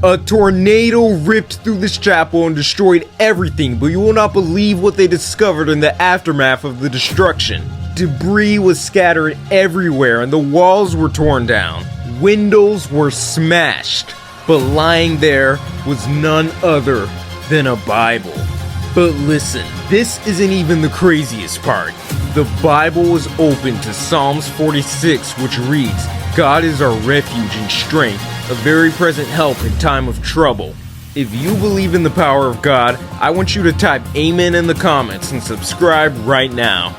A tornado ripped through this chapel and destroyed everything, but you will not believe what they discovered in the aftermath of the destruction. Debris was scattered everywhere and the walls were torn down. Windows were smashed, but lying there was none other than a Bible. But listen, this isn't even the craziest part. The Bible was open to Psalms 46, which reads, "God is our refuge and strength, a very present help in time of trouble." If you believe in the power of God, I want you to type amen in the comments and subscribe right now.